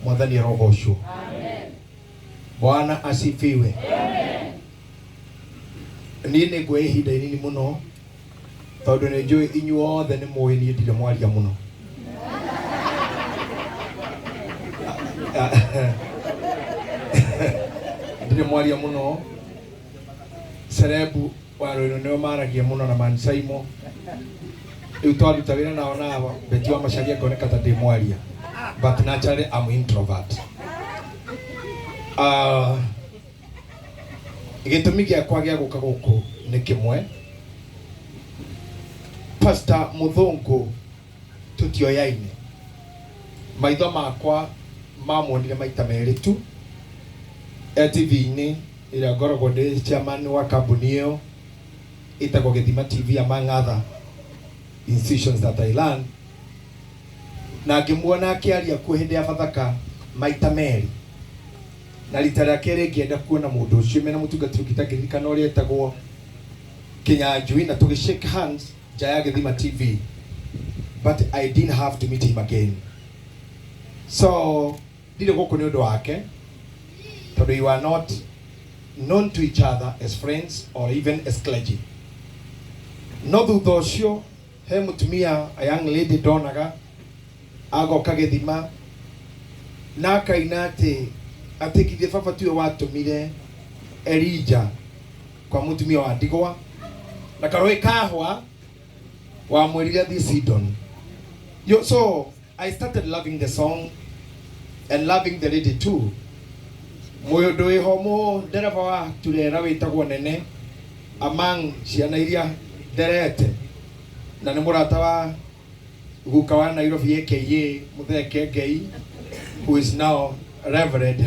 Mwathani rohosho. Amen. Bwana asifiwe. Amen. Nini gwe hida nini muno? Tondu ni njui inyuothe ni muwi ni ndire mwaria muno. Ndire mwaria muno. Serebu waro no maragia muno na mansaimo. Riu twaruta wira nao nao beti wa macaria koneka ta ndi mwaria. But naturally I'm introvert. Gitumi giakwa gia guka guku ni kimwe. Pastor Muthungu tutioyaine. Maitho makwa mamonire maita meri tu. TV-ini ira ngoragwo ndi chairman wa kambuni iyo itagwo Githima TV among other institutions that I learned. Na ngimuona akiaria ku hindi ya Bathaka maita meri. Na rita rĩa kerĩ ngĩenda kuona mũndũ ũcio mena mũtungatĩri ũgĩtangĩririkana ũrĩa etagwo Kinyanjui, na tũgĩshake hands nja ya Githima TV, but I didn't have to meet him again. So ndirĩ gũkũ nĩ ũndũ wake, tondũ we were not known to each other as friends or even as clergy. No thutha ũcio he mũtumia, a young lady ndonaga agoka Githima na akaina atĩ githĩ baba tiwe watũmire Elijah kwa mũtumia wa ndigwa na karũĩ kahwa wa mwĩrire thi Sidon. So I started loving the song and loving the lady too. Mũndũ wĩho ndereba wa turera wĩtagwo Nene among ciana iria nderete na nĩ mũrata wa guka wa Nairobi aka Mutheke Ngei, who is now Reverend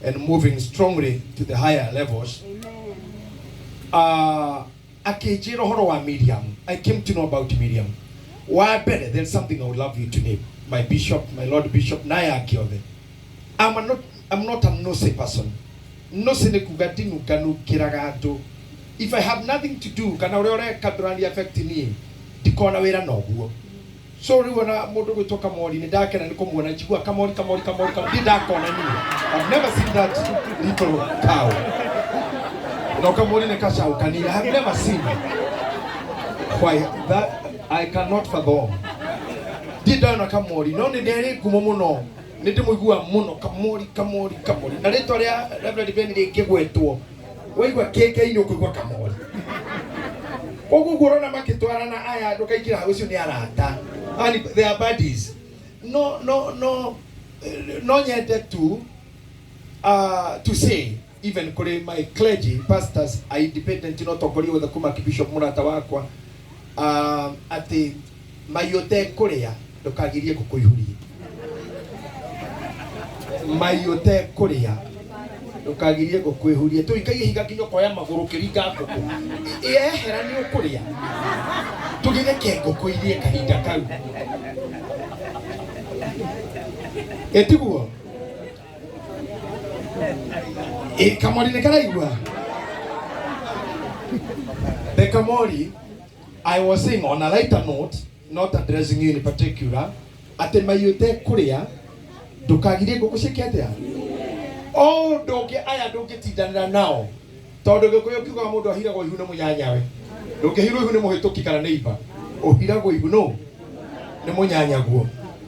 and moving strongly to the higher levels. Akijiro horo wa Miriam. I came to know about Miriam. Why better? There's something I would love you to name. My bishop, my Lord Bishop Naya Akiothe. I'm not a nosy person. Nosy ne kugatinu kanu kiragato. If I have nothing to do, kana ore kadurani affect ni dikona wera no guo. So riwana mundu gwitoka mori ni ndakena niko muona njigua kamori ndakona ni. I've never seen that little cow. No kamori ne kashaukani. I have never seen it. Why that I cannot fathom. Dida na kamori no ni ndere kumo no. Ni ndimuigua muno kamori. Na rito ria Reverend Ben ngegwetwo. Waigwa keke ino kuigwa kamori. Ogu gorona makitwarana aya ndukaikira ucio ni arata. And they are buddies. No nyende to say even kuri my clergy pastors are independent not okori with the kuma bishop murata wakwa ati mayote kuria ndukagirie gukuihuria. Mayote kuria ndukagirie gukwihuria tu ikai higa kinyo koya maguru kiringa nguku ehera ni ukuria tugitheke nguku irie kahinda kau etiguo kamori ne karaigua the kamori. I was saying on a lighter note, not addressing you in particular, ate mayote kuria ndukagirie nguku cikiatia. Oh, ndoge aya ndoge tidanira nao tondu gikuyu kiuga mundu ahiragwo ihu ne munyanyawe ndungihirwo ihu ne muhituki kana neighbor ohiragwo ihu no ne munyanyaguo.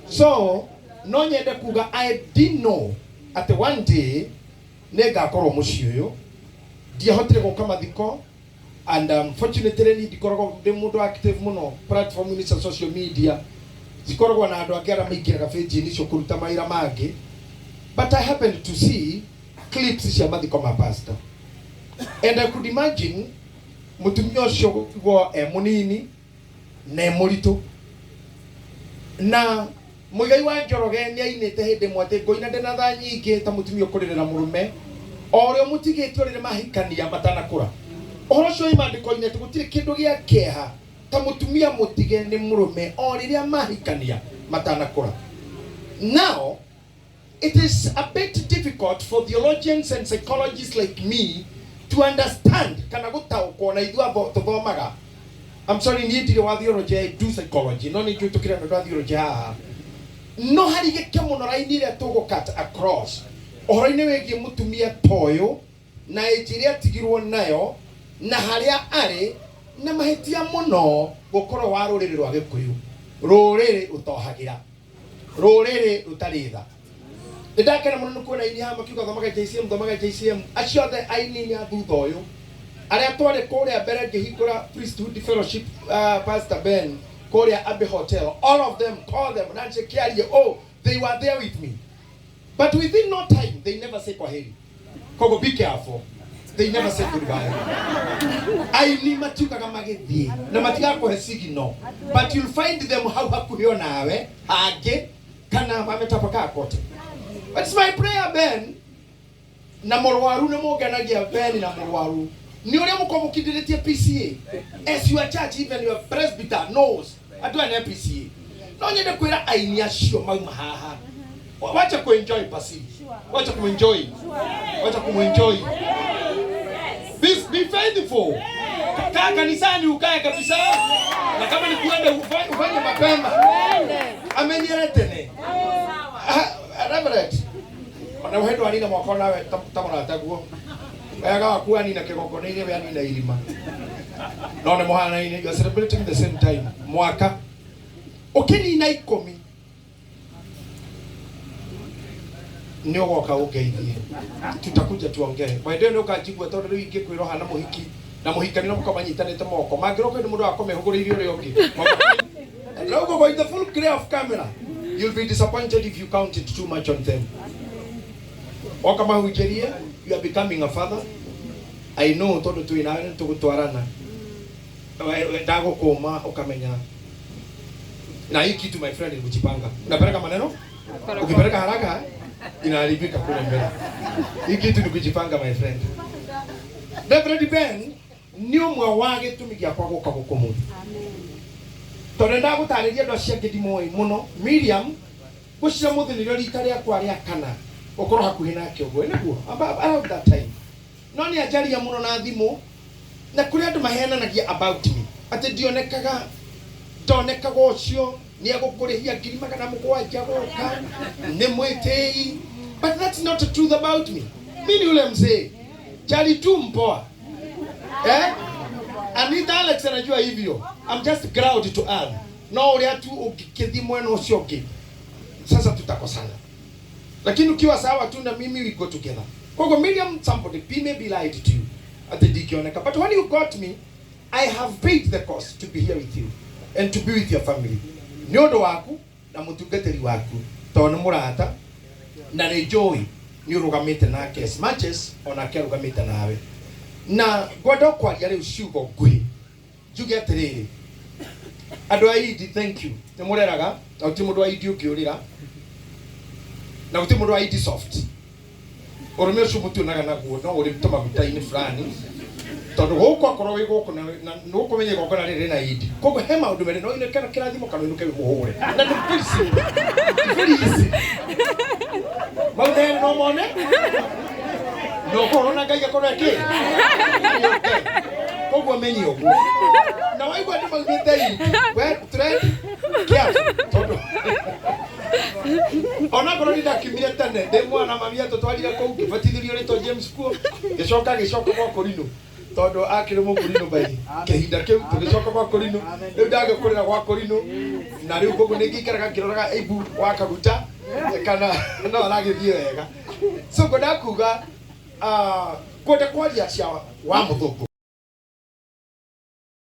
So no nyende kuga I didn't know at one day nega korwo muci uyu ndiahotire guka mathiko, and unfortunately ndikoragwo ndi mundu active muno platform ni social media zikoragwo na andu angĩ arĩa maingĩraga page ni cio kuruta maira mangi. But I happened to see clips cia mathiko ma pastor, and I could imagine mutumia ucio go munini na muritu na muigai wa Njoroge ni ainite hindi mwate ngoina ndena tha nyingi ta mutumia kuririra murume orio mutigitwe rire mahikania matanakura. Ohoro cio imandiko-ini gutire kindu gia keha ta mutumia mutige ni murume oriria mahikania matanakura. Now it is a bit difficult for theologians and psychologists like me to understand kana gutaukwo na ithuĩ tuthomaga. I'm sorry, ni ndire wa theology, I do psychology, no ni tukira ndo theology haha. no hari gike muno raini ria tugo cut across ohoro-ini wegi mutumia toyo na ejiri atigirwo nayo na haria ari na mahitia muno gukoro wa ruriri rwa Gikuyu, ruriri utohagira, ruriri rutaritha. Ndakena muno nukuona ini hama kiuga thomaga JCM aciothe aini ni athutha uyu aria twari kuria mbere ngihingura priesthood fellowship, Pastor Ben kuria Abbey Hotel, all of them call them Nancy Kiarie, oh they were there with me, but within no time they never say kwaheri. Kogo be careful, they never say goodbye. Aini matukaga magithie na matiga ko signal, but you'll find them how hakuhio nawe hage kana mametapaka kote. But it's my prayer, Ben, na morwaru na moganagia Ben na morwaru ni ore mukomukidiritie PCA, as your church, even your presbyter knows adu an PCA no nyende kwira aini acio mauma haha wacha ku enjoy pasi, wacha ku enjoy, wacha ku enjoy. Be faithful. Kaa kanisani ukae kabisa, na kama ni kuenda ufanye mapema. Amenyeretene Reverend na wewe alina mwako nawe tamara taguo ega kuwa ni na kigoko ni we ani na irima no ne mohana ni you are celebrating the same time mwaka ukini na 10 ni ogoka ugeithie tutakuja tuongee by the way ukajigwa tondu riu ingikwiro hana muhiki na muhikani no mukamanyitanite moko mangiroka ni mundu akome huguririo ri ungi logo by the full clear of camera. You'll be disappointed if you count it too much on them. Okama hujeria, you are becoming a father. I know todo tu ina to gutwarana. Dago koma ukamenya. Na hii kitu my friend ni kujipanga. Unapeleka maneno? Ukipeleka haraka inaharibika kule mbele. Hii kitu ni kujipanga my friend. Reverend Ben ni umwe wage tumikia kwa gukagukumu. Torenda gutariria ndo cia ngithimoi muno Miriam gucira muthiniro rita ria kwa ria kana ukoro hakuhi nake ogwe niguo around that time no ni ajaria muno na thimu na kuri andu mahenanagia about me ati ndionekaga ucio ni agukurihia 700 goka ni mwitei, but that's not the truth about me. Mimi yule mzee jali tu mpoa Anita Alex anajua hivyo. I'm just proud to earn. No ulia tu ukithimwe no sioke. Sasa tutakosana. Lakini ukiwa sawa tu na mimi we go together. Kwa Miriam, somebody may be lied to you at the dikioneka. But when you got me, I have paid the cost to be here with you and to be with your family. Nyondo waku na mutungatiri waku tonu murata na ni joy ni urugamite nake as much as onake urugamite nawe. Na godo kwa yale ciugu ngui juge atiriri andu aidi thank you ni mureraga na uti mundu aidi ukiurira na uti mundu aidi soft urume ucio mutunaga naguo no uri mtoma gutaini fulani tondu guku akorwo wi guku na nuku menye goko na riri na aidi kogo hema undu mere no ine kana kirathimo kana inuke muhure na ni please maude no mone no corona ngai akora ki kogo menye ogu na waigwa ndi magitei we trend kia todo ona korwo ni ndakimire tene ndi mwana mami atutwarire kou kibatithirio rito James Kuo gicoka gwa Korino tondu akire mukurino bai kehinda kiu tugicoka gwa Korino riu ndagikurira gwa Korino na riu kogo ningikaraga kiroraga ibu wakaguta kana no aragithie wega so ngoda kuga kwenda kwaria cia wa muthuku